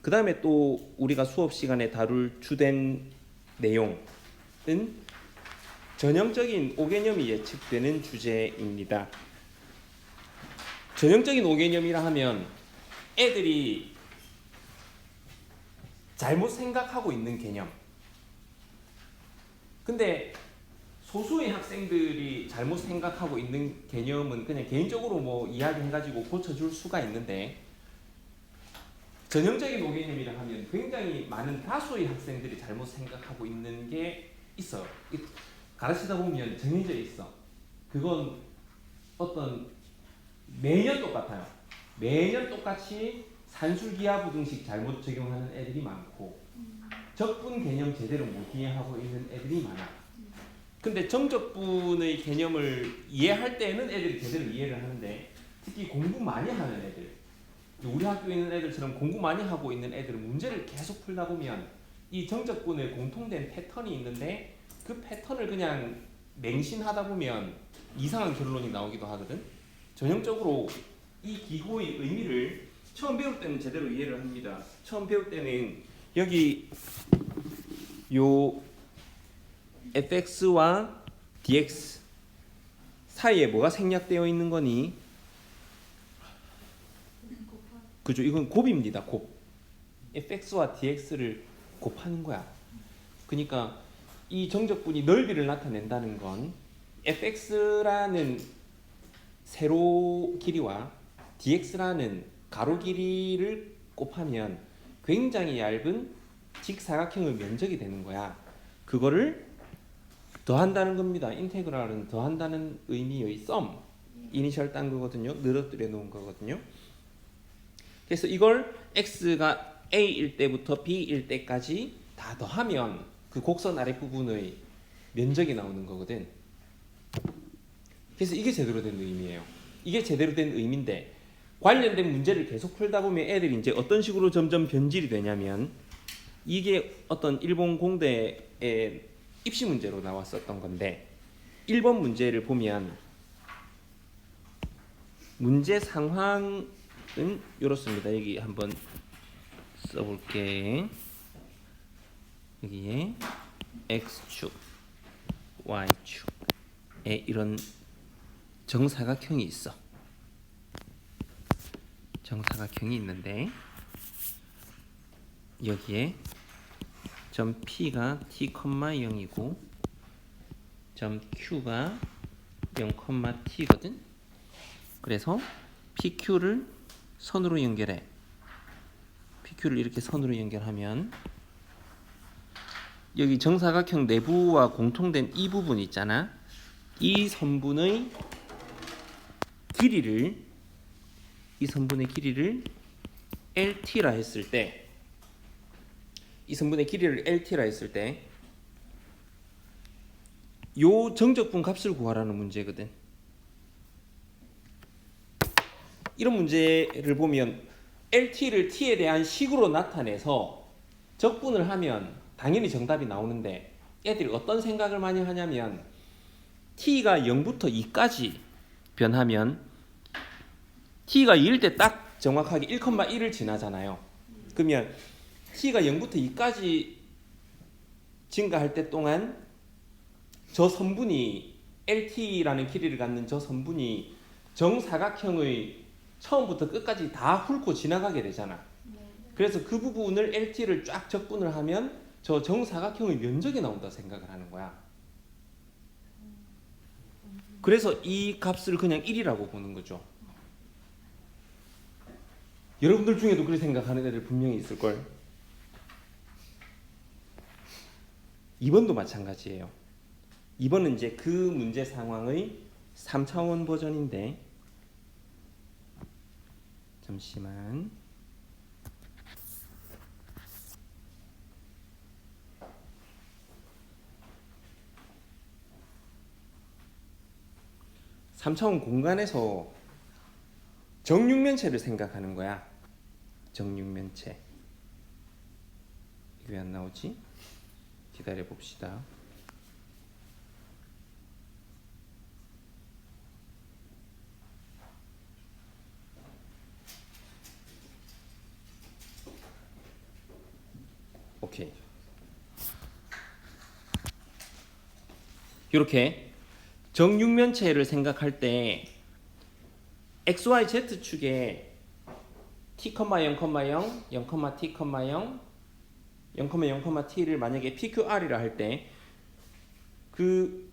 그 다음에 또 우리가 수업 시간에 다룰 주된 내용은 전형적인 5개념이 예측되는 주제입니다. 전형적인 5개념이라 하면 애들이 잘못 생각하고 있는 개념. 근데 소수의 학생들이 잘못 생각하고 있는 개념은 그냥 개인적으로 뭐 이야기해가지고 고쳐줄 수가 있는데, 전형적인 5개념이라 하면 굉장히 많은 다수의 학생들이 잘못 생각하고 있는 게 있어요. 가르치다 보면 정해져 있어. 그건 어떤 매년 똑같아요. 매년 똑같이 산술기하부등식 잘못 적용하는 애들이 많고, 적분 개념 제대로 못 이해하고 있는 애들이 많아. 근데 정적분의 개념을 이해할 때는 애들이 제대로 이해를 하는데, 특히 공부 많이 하는 애들, 우리 학교에 있는 애들처럼 공부 많이 하고 있는 애들은 문제를 계속 풀다 보면 이 정적분의 공통된 패턴이 있는데, 그 패턴을 그냥 맹신하다 보면 이상한 결론이 나오기도 하거든. 전형적으로 이 기호의 의미를 처음 배울 때는 제대로 이해를 합니다. 처음 배울 때는 여기 요 fx와 dx 사이에 뭐가 생략되어 있는 거니? 그죠? 이건 곱입니다. 곱. fx와 dx를 곱하는 거야. 그러니까 이 정적분이 넓이를 나타낸다는 건 fx라는 세로 길이와 dx라는 가로 길이를 곱하면 굉장히 얇은 직사각형의 면적이 되는 거야. 그거를 더한다는 겁니다. 인테그랄은 더한다는 의미의 sum, 이니셜 딴 거거든요. 늘어뜨려 놓은 거거든요. 그래서 이걸 x가 a일 때부터 b일 때까지 다 더하면 그 곡선 아랫부분의 면적이 나오는 거거든. 그래서 이게 제대로 된 의미예요. 이게 제대로 된 의미인데, 관련된 문제를 계속 풀다 보면 애들이 이제 어떤 식으로 점점 변질이 되냐면, 이게 어떤 일본 공대의 입시 문제로 나왔었던 건데, 1번 문제를 보면 문제 상황은 이렇습니다. 여기 한번 써볼게. 여기에 x축, y축에 이런 정사각형이 있어. 정사각형이 있는데, 여기에 점 P가 t, 0이고 점 Q가 0,t거든. 그래서 PQ를 선으로 연결해. PQ를 이렇게 선으로 연결하면 여기 정사각형 내부와 공통된 이 부분 있잖아. 이 선분의 길이를 LT라 했을 때, 이 선분의 길이를 LT라 했을 때, 요 정적분 값을 구하라는 문제거든. 이런 문제를 보면 LT를 T에 대한 식으로 나타내서 적분을 하면 당연히 정답이 나오는데, 애들이 어떤 생각을 많이 하냐면 T가 0부터 2까지 변하면 T가 2일 때 딱 정확하게 1,1을 지나잖아요. 그러면 T가 0부터 2까지 증가할 때 동안 저 선분이, LT라는 길이를 갖는 저 선분이 정사각형의 처음부터 끝까지 다 훑고 지나가게 되잖아. 그래서 그 부분을 LT를 쫙 적분을 하면 저 정사각형의 면적이 나온다 생각을 하는 거야. 그래서 이 값을 그냥 1이라고 보는 거죠. 여러분들 중에도 그렇게 생각하는 애들 분명히 있을걸. 2번도 마찬가지예요. 2번은 이제 그 문제 상황의 3차원 버전인데, 잠시만. 삼차원 공간에서 정육면체를 생각하는 거야. 정육면체. 이게 왜 안 나오지? 기다려 봅시다. 오케이. 이렇게 정육면체를 생각할 때 XYZ축에 t, 0, 0, 0, t, 0, 0,t를 만약에 PQR이라 할 때 그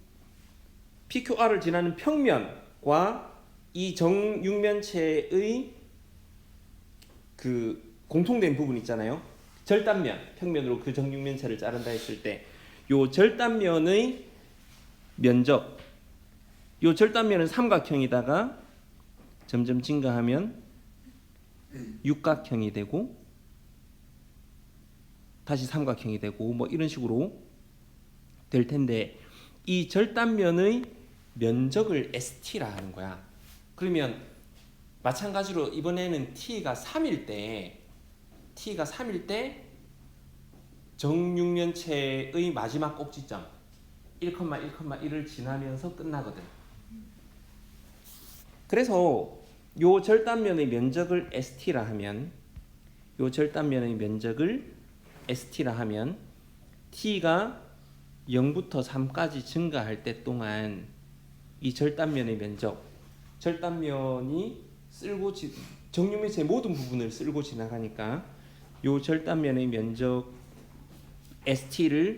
PQR을 지나는 평면과 이 정육면체의 그 공통된 부분 있잖아요. 절단면, 평면으로 그 정육면체를 자른다 했을 때 요 절단면의 면적, 요 절단면은 삼각형이다가 점점 증가하면 육각형이 되고 다시 삼각형이 되고 뭐 이런 식으로 될 텐데 이 절단면의 면적을 ST라 하는 거야. 그러면 마찬가지로 이번에는 t가 3일 때 정육면체의 마지막 꼭지점 1,1,1을 지나면서 끝나거든. 그래서 요 절단면의 면적을 ST라 하면 t가 0부터 3까지 증가할 때 동안 이 절단면의 면적, 절단면이 정육면체의 모든 부분을 쓸고 지나가니까 요 절단면의 면적 ST를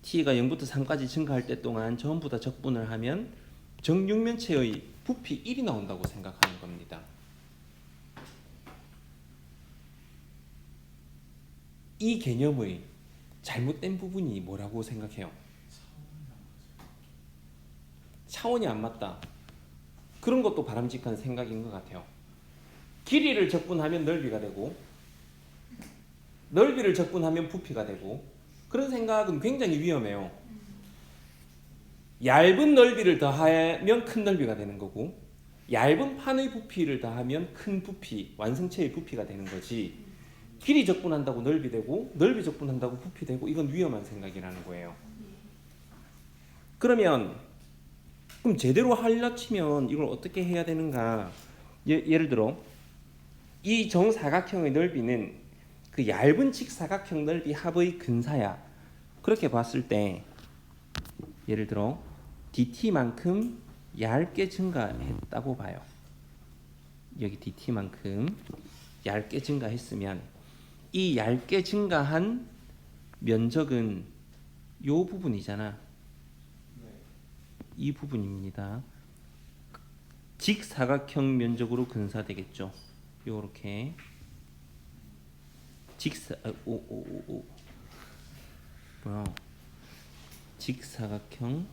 t가 0부터 3까지 증가할 때 동안 전부 다 적분을 하면 정육면체의 부피 1이 나온다고 생각하는 겁니다. 이 개념의 잘못된 부분이 뭐라고 생각해요? 차원이 안 맞다. 그런 것도 바람직한 생각인 것 같아요. 길이를 적분하면 넓이가 되고 넓이를 적분하면 부피가 되고 그런 생각은 굉장히 위험해요. 얇은 넓이를 더하면 큰 넓이가 되는 거고 얇은 판의 부피를 더하면 큰 부피, 완성체의 부피가 되는 거지. 길이 적분한다고 넓이 되고 넓이 적분한다고 부피 되고 이건 위험한 생각이라는 거예요. 그럼 제대로 하려 치면 이걸 어떻게 해야 되는가? 예를 들어 이 정사각형의 넓이는 그 얇은 직사각형 넓이 합의 근사야. 그렇게 봤을 때 예를 들어 dt만큼 얇게 증가했다고 봐요. 여기 dt만큼 얇게 증가했으면 이 얇게 증가한 면적은 요 부분이잖아. 이 부분입니다. 직사각형 면적으로 근사되겠죠. 요렇게 직사각형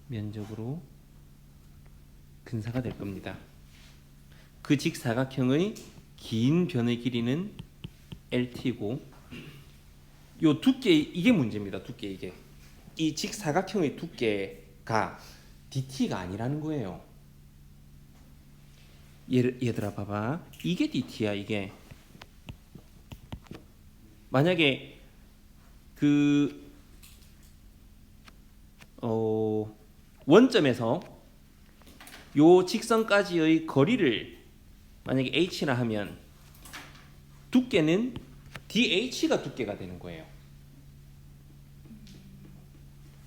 면적으로 근사가 될 겁니다. 그 직사각형의 긴 변의 길이는 LT고 요 두께 이게 문제입니다. 두께 이게 이 직사각형의 두께가 DT가 아니라는 거예요. 얘들아 봐봐. 이게 DT야. 이게 만약에 그 원점에서 요 직선까지의 거리를 만약에 H라 하면 두께는 DH가 두께가 되는 거예요.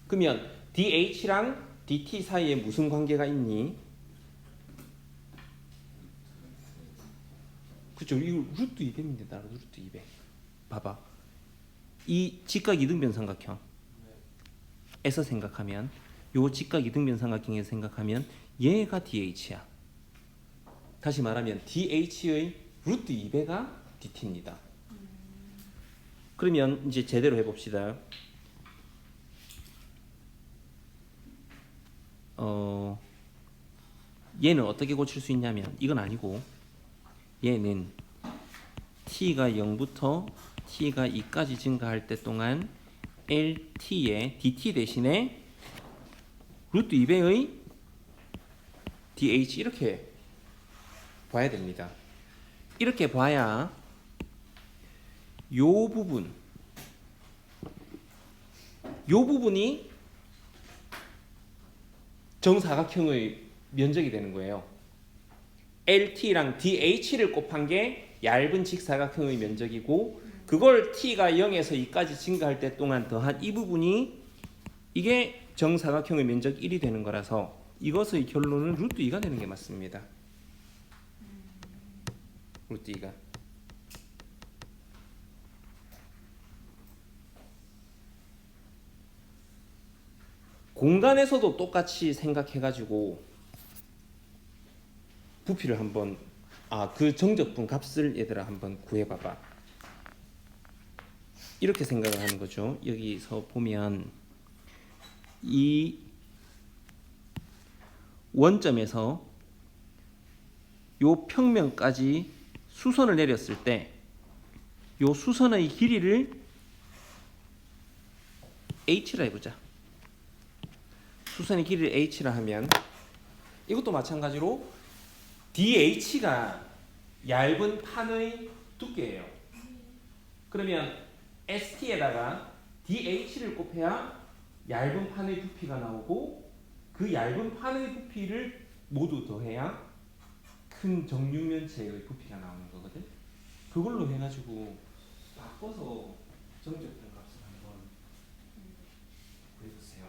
그러면 DH랑 DT 사이에 무슨 관계가 있니? 그쵸? 이거 루트 200인데 나라 루트 200. 봐봐. 이 직각 이등변 삼각형에서 생각하면 요 직각 이등변 삼각형에서 생각하면 얘가 DH야. 다시 말하면 DH의 루트 2배가 DT입니다. 그러면 이제 제대로 해봅시다. 얘는 어떻게 고칠 수 있냐면 이건 아니고 얘는 t가 0부터 t가 2까지 증가할 때 동안 LT의 dt 대신에 루트 2배의 dh 이렇게 봐야 됩니다. 이렇게 봐야 요 부분이 정사각형의 면적이 되는 거예요. LT랑 DH를 곱한 게 얇은 직사각형의 면적이고 그걸 t가 0에서 2까지 증가할 때 동안 더한 이 부분이 이게 정사각형의 면적 1이 되는 거라서 이것의 결론은 루트 2가 되는 게 맞습니다. 루트 2가. 공간에서도 똑같이 생각해가지고 부피를 한번 그 정적분 값을 얘들아 한번 구해봐봐. 이렇게 생각을 하는 거죠. 여기서 보면 이 원점에서 요 평면까지 수선을 내렸을 때 요 수선의 길이를 h라 해보자. 수선의 길이를 h라 하면 이것도 마찬가지로 dh가 얇은 판의 두께예요. 그러면 st에다가 dh를 곱해야 얇은 판의 부피가 나오고 그 얇은 판의 부피를 모두 더해야 큰 정육면체의 부피가 나오는 거거든. 그걸로 해가지고 바꿔서 정적분 값을 한번 구해보세요.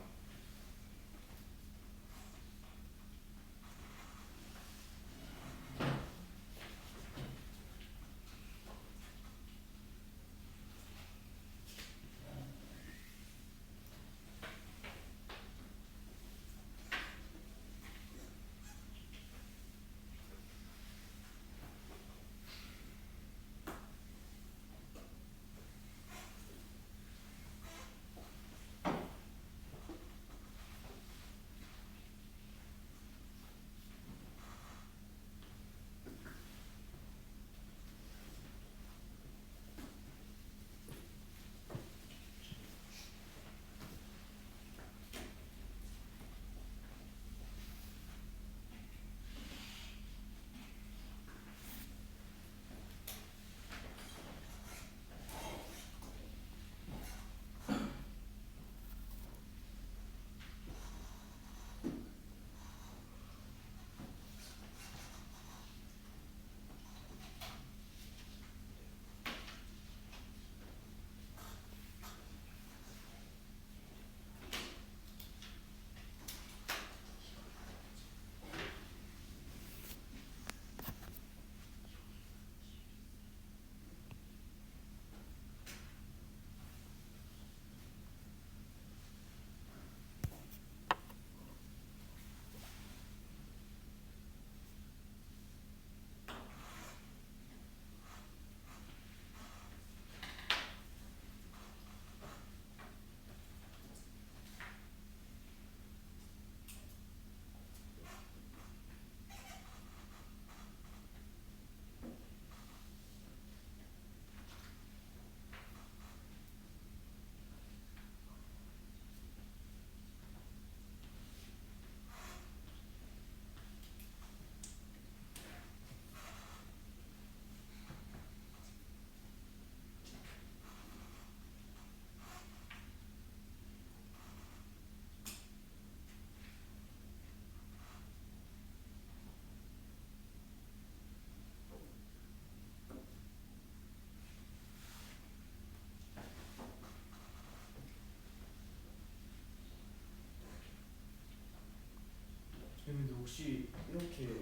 근데 혹시 이렇게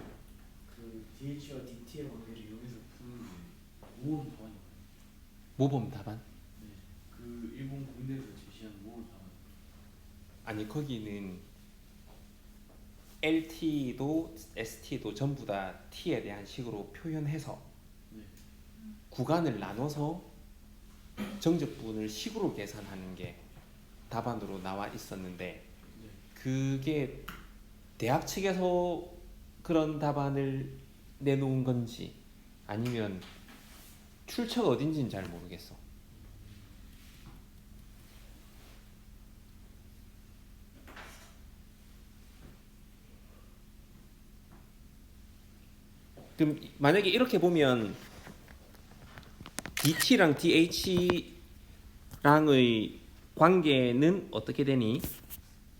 그 DH와 DT의 관계를 이용해서 푸는 게 모험 답안인가요? 모범 답안? 네. 그 일본 공대에서 제시한 모험 답안. 아니 거기는 LT도 ST도 전부 다 T에 대한 식으로 표현해서 네. 구간을 나눠서 정적분을 식으로 계산하는 게 답안으로 나와 있었는데 네. 그게 대학 측에서 그런 답안을 내놓은 건지 아니면 출처가 어딘지는 잘 모르겠어. 그럼 만약에 이렇게 보면 DT랑 DH랑의 관계는 어떻게 되니?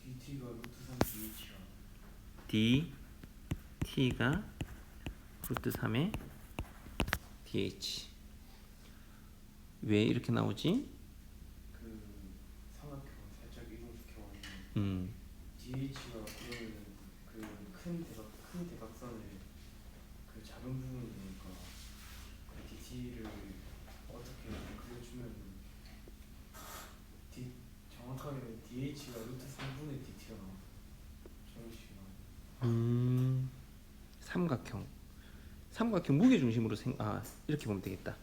DT가 루트 3 DH랑 DT가 루트 3의 DH. 왜 이렇게 나오지? 그 삼각형 살짝 이동시켜가지고 음. DH가 그러면은 큰 대각선을 그 작은 부분이니까 그 DT를 어떻게 그려주면 정확하게는 DH가 루트 3분의 DT가 나와. 저런 식이 나와. 삼각형 무게 중심으로 이렇게 보면 되겠다.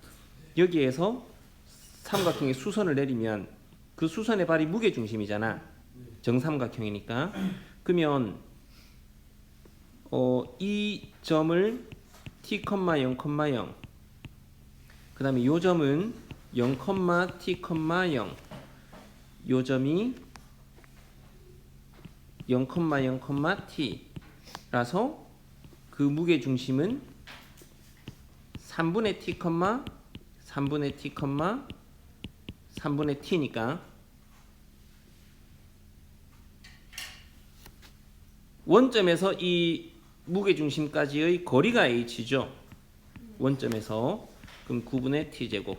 여기에서 삼각형의 수선을 내리면 그 수선의 발이 무게 중심이잖아. 정삼각형이니까. 그러면 이 점을 t, 0,0 그 다음에 이 점은 0, t, 0 요 점이 0, 0, t 라서 그 무게 중심은 3분의 t, 3분의 t, 3분의 t니까 원점에서 이 무게 중심까지의 거리가 h죠. 원점에서 그럼 9분의 t제곱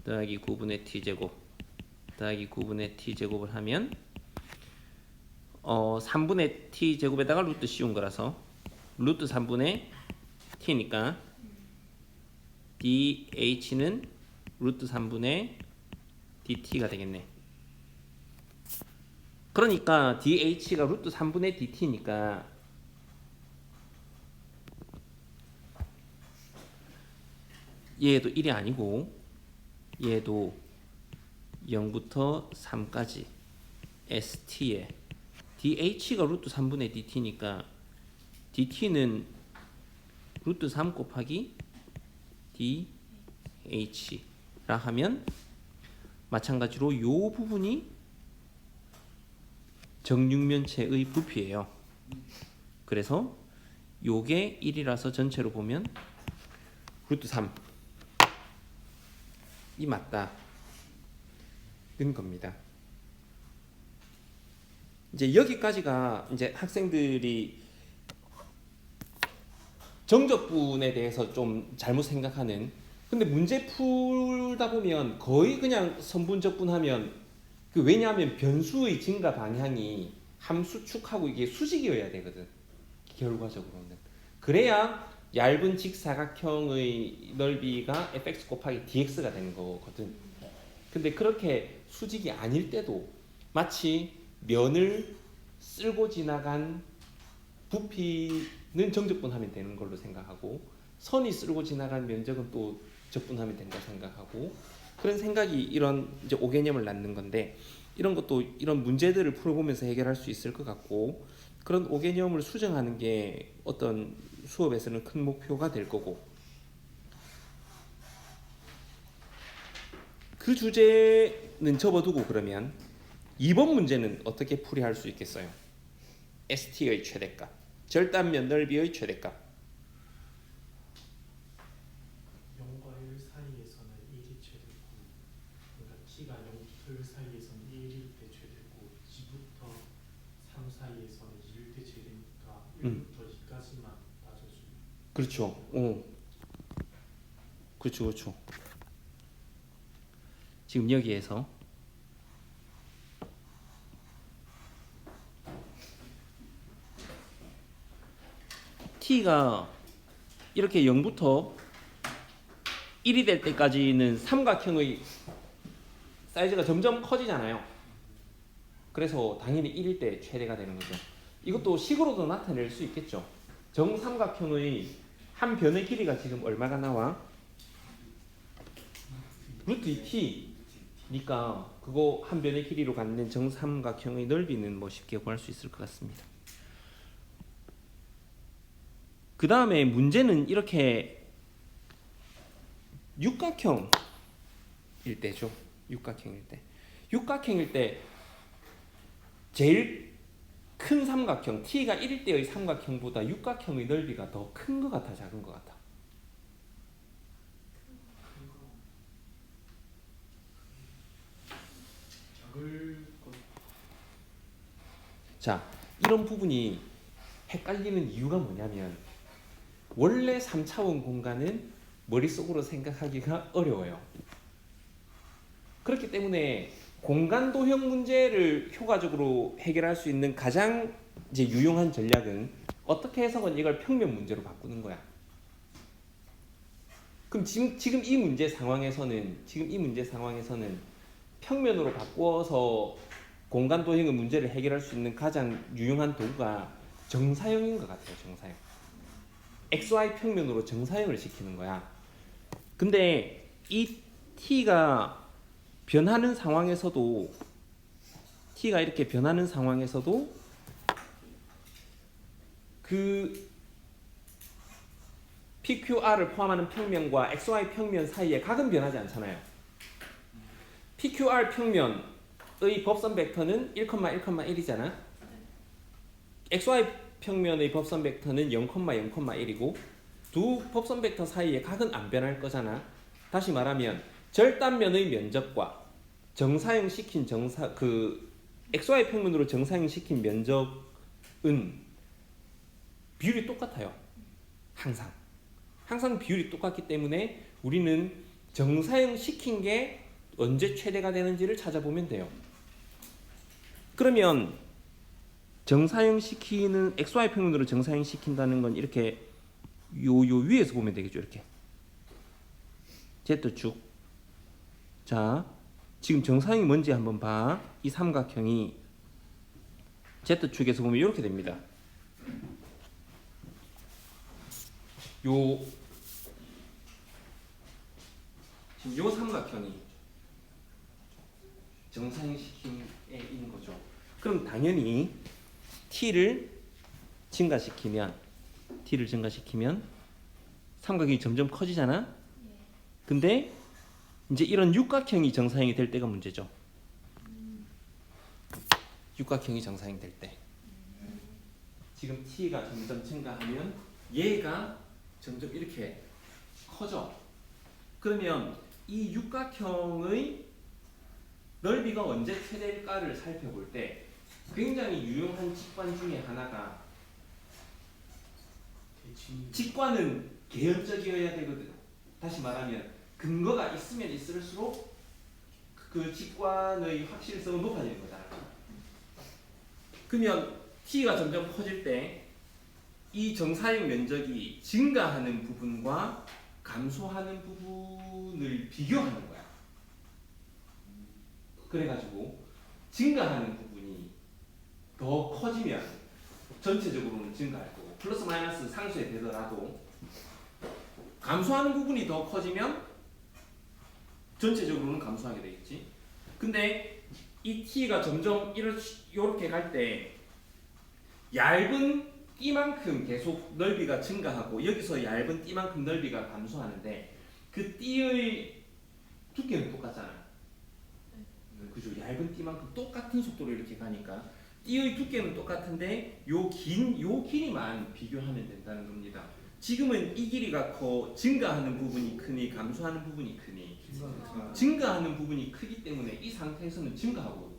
더하기 9분의 t제곱 더하기 9분의 t제곱을 하면 3분의 t제곱에다가 루트 씌운 거라서 루트 3분의 t니까 dh는 루트 3분의 dt가 되겠네. 그러니까 dh가 루트 3분의 dt니까 얘도 1이 아니고 얘도 0부터 3까지 st에 dh가 루트 3분의 dt니까 dt는 루트 3 곱하기 dh라 하면 마찬가지로 이 부분이 정육면체의 부피예요. 그래서 요게 1이라서 전체로 보면 루트 3이 맞다 는 겁니다. 이제 여기까지가 이제 학생들이 정적분에 대해서 좀 잘못 생각하는, 근데 문제 풀다 보면 거의 그냥 선분적분하면 왜냐하면 변수의 증가 방향이 함수축하고 이게 수직이어야 되거든. 결과적으로는. 그래야 얇은 직사각형의 넓이가 fx 곱하기 dx가 되는 거거든. 근데 그렇게 수직이 아닐 때도 마치 면을 쓸고 지나간 부피는 정적분하면 되는 걸로 생각하고 선이 쓸고 지나간 면적은 또 적분하면 된다 생각하고 그런 생각이 이런 이제 5개념을 낳는 건데 이런 것도 이런 문제들을 풀어보면서 해결할 수 있을 것 같고 그런 5개념을 수정하는 게 어떤 수업에서는 큰 목표가 될 거고 그 주제는 접어두고 그러면 2번 문제는 어떻게 풀이할 수 있겠어요? ST의 최대값, 절단면 넓이의 최대값. 0과 1 사이에서는 1이 최대고 그러니까 t가 0부터 1 사이에서는 1일 때 최대고 2부터 3 사이에서는 2일 때 최대니까 1부터 2까지만 따져주면 그렇죠. 그렇죠. 지금 여기에서 t가 이렇게 0부터 1이 될 때까지는 삼각형의 사이즈가 점점 커지잖아요. 그래서 당연히 1일 때 최대가 되는 거죠. 이것도 식으로도 나타낼 수 있겠죠. 정삼각형의 한 변의 길이가 지금 얼마가 나와? 루트 2t니까 그거 한 변의 길이로 갖는 정삼각형의 넓이는 뭐 쉽게 구할 수 있을 것 같습니다. 그 다음에 문제는 이렇게 육각형일 때죠. 육각형일 때 제일 큰 삼각형 t가 1일 때의 삼각형보다 육각형의 넓이가 더 큰 것 같아, 작은 것 같아? 작을 것. 자, 이런 부분이 헷갈리는 이유가 뭐냐면 원래 3차원 공간은 머릿속으로 생각하기가 어려워요. 그렇기 때문에 공간 도형 문제를 효과적으로 해결할 수 있는 가장 이제 유용한 전략은 어떻게 해서건 이걸 평면 문제로 바꾸는 거야. 그럼 지금 이 문제 상황에서는 평면으로 바꾸어서 공간 도형의 문제를 해결할 수 있는 가장 유용한 도구가 정사형인 것 같아요. 정사형. XY 평면으로 정사형을 시키는 거야. 근데 이 t가 변하는 상황에서도 t가 이렇게 변하는 상황에서도 그 PQR을 포함하는 평면과 XY 평면 사이에 각은 변하지 않잖아요. PQR 평면의 법선 벡터는 1,1,1이잖아. XY 평면의 법선 벡터는 0,0,1이고 두 법선 벡터 사이에 각은 안 변할 거잖아. 다시 말하면 절단면의 면적과 정사형 시킨 XY 평면으로 정사형 시킨 면적은 비율이 똑같아요. 항상 비율이 똑같기 때문에 우리는 정사형 시킨 게 언제 최대가 되는지를 찾아보면 돼요. 그러면 정사형 시키는 XY 평면으로 정사형 시킨다는 건 이렇게 요 위에서 보면 되겠죠. 이렇게 Z축. 자, 지금 정사형이 뭔지 한번 봐. 이 삼각형이 Z축에서 보면 이렇게 됩니다. 지금 요 삼각형이 정사형 시킴에 있는 거죠. 그럼 당연히 t를 증가시키면 삼각형이 점점 커지잖아. 근데 이제 이런 육각형이 정사형이 될 때가 문제죠. 육각형이 정사형이 될 때. 지금 t가 점점 증가하면 얘가 점점 이렇게 커져. 그러면 이 육각형의 넓이가 언제 최대일까를 살펴볼 때 굉장히 유용한 직관 중에 하나가 직관은 개연적이어야 되거든. 다시 말하면 근거가 있으면 있을수록 그 직관의 확실성은 높아지는 거잖아. 그러면 t가 점점 커질 때 이 정사형 면적이 증가하는 부분과 감소하는 부분을 비교하는 거야. 그래가지고 증가하는 부분이 더 커지면 전체적으로는 증가할 거고 플러스 마이너스 상수에 되더라도 감소하는 부분이 더 커지면 전체적으로는 감소하게 되겠지. 근데 이 t가 점점 이렇게 갈 때 얇은 띠만큼 계속 넓이가 증가하고 여기서 얇은 띠만큼 넓이가 감소하는데 그 띠의 두께는 똑같잖아. 그죠? 얇은 띠만큼 똑같은 속도로 이렇게 가니까 띠의 두께는 똑같은데 요 길이만 비교하면 된다는 겁니다. 지금은 이 길이가 커 증가하는 부분이 크니 감소하는 부분이 크니 증가하는 부분이 크기 때문에 이 상태에서는 증가하고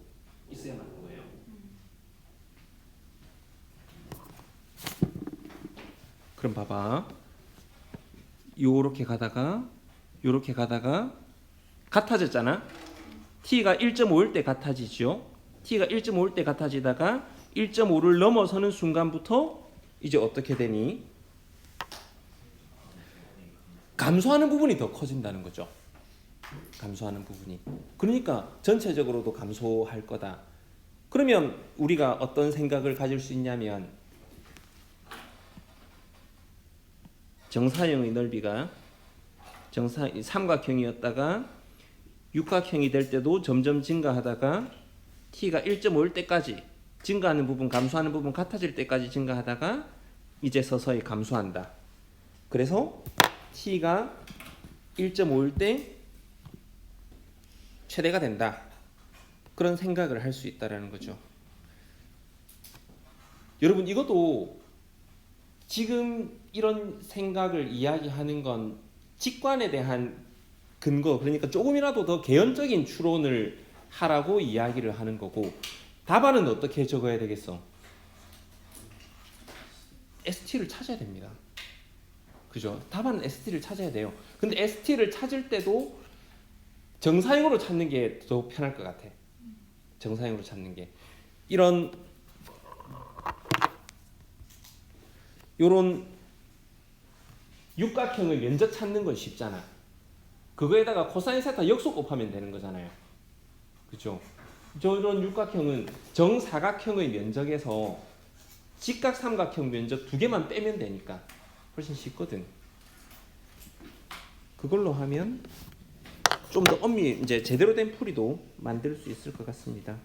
있어야만 하는 거예요. 그럼 봐봐. 요렇게 가다가 같아졌잖아. t가 1.5일 때 같아지죠. t가 1.5일 때 같아지다가 1.5를 넘어서는 순간부터 이제 어떻게 되니? 감소하는 부분이 더 커진다는 거죠. 감소하는 부분이. 그러니까 전체적으로도 감소할 거다. 그러면 우리가 어떤 생각을 가질 수 있냐면 정사형의 넓이가 삼각형이었다가 육각형이 될 때도 점점 증가하다가 t가 1.5일 때까지 증가하는 부분 감소하는 부분 같아질 때까지 증가하다가 이제 서서히 감소한다. 그래서 t가 1.5일 때 최대가 된다. 그런 생각을 할 수 있다라는 거죠. 여러분 이것도 지금 이런 생각을 이야기하는 건 직관에 대한 근거, 그러니까 조금이라도 더 개연적인 추론을 하라고 이야기를 하는 거고, 답안은 어떻게 적어야 되겠어? ST를 찾아야 됩니다. 그죠? 답안은 ST를 찾아야 돼요. 근데 ST를 찾을 때도 정사형으로 찾는 게 더 편할 것 같아. 정사형으로 찾는 게 이런 요런 육각형의 면적 찾는 건 쉽잖아. 그거에다가 코사인 세타 역수 곱하면 되는 거잖아요. 그죠? 저런 육각형은 정사각형의 면적에서 직각 삼각형 면적 두 개만 빼면 되니까 훨씬 쉽거든. 그걸로 하면 좀 더 이제 제대로 된 풀이도 만들 수 있을 것 같습니다.